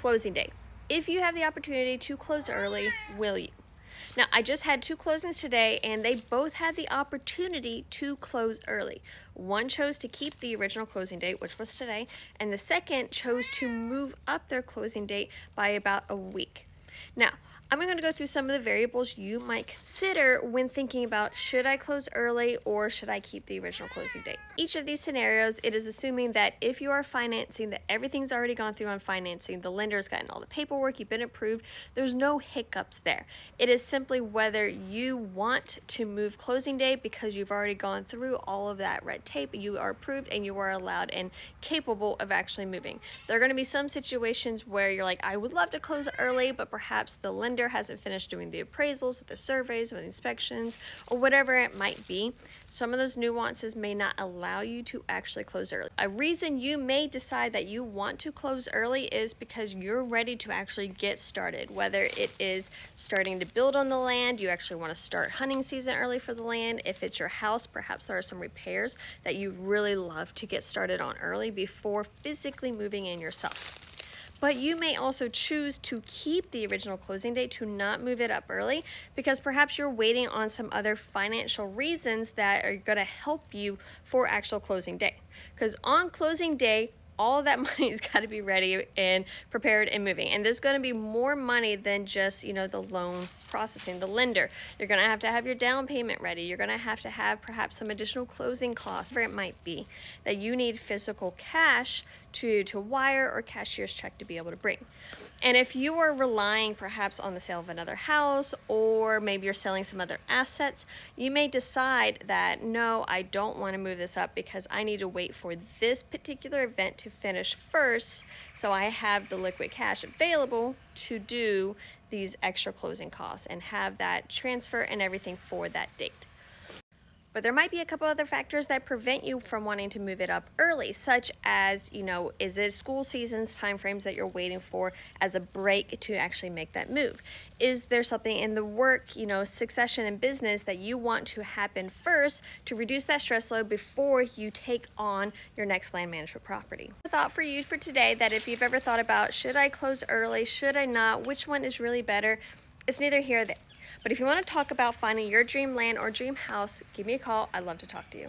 closing date. If you have the opportunity to close early, will you? Now, I just had 2 closings today, and they both had the opportunity to close early. One chose to keep the original closing date, which was today, and the second chose to move up their closing date by about a week. Now, I'm going to go through some of the variables you might consider when thinking about, should I close early or should I keep the original closing date? Each of these scenarios, it is assuming that if you are financing, that everything's already gone through on financing, the lender's gotten all the paperwork, you've been approved, there's no hiccups there. It is simply whether you want to move closing date because you've already gone through all of that red tape, you are approved and you are allowed and capable of actually moving. There are going to be some situations where you're like, I would love to close early, but perhaps the lender hasn't finished doing the appraisals, the surveys, or the inspections, or whatever it might be. Some of those nuances may not allow you to actually close early. A reason you may decide that you want to close early is because you're ready to actually get started, whether it is starting to build on the land, you actually want to start hunting season early for the land. If it's your house, perhaps there are some repairs that you really love to get started on early before physically moving in yourself. But you may also choose to keep the original closing date, to not move it up early, because perhaps you're waiting on some other financial reasons that are going to help you for actual closing day. Because on closing day, all of that money's got to be ready and prepared and moving. And there's going to be more money than just, the loan processing, the lender. You're going to have your down payment ready. You're going to have perhaps some additional closing costs, whatever it might be, that you need physical cash to wire or cashier's check to be able to bring. And if you are relying perhaps on the sale of another house, or maybe you're selling some other assets, you may decide that, no, I don't want to move this up because I need to wait for this particular event to finish first, so I have the liquid cash available to do these extra closing costs and have that transfer and everything for that date. But there might be a couple other factors that prevent you from wanting to move it up early, such as, is it school seasons, timeframes that you're waiting for as a break to actually make that move? Is there something in the work, succession in business that you want to happen first to reduce that stress load before you take on your next land management property? A thought for you for today, that if you've ever thought about, should I close early, should I not, which one is really better, it's neither here or there. But if you want to talk about finding your dream land or dream house, give me a call. I'd love to talk to you.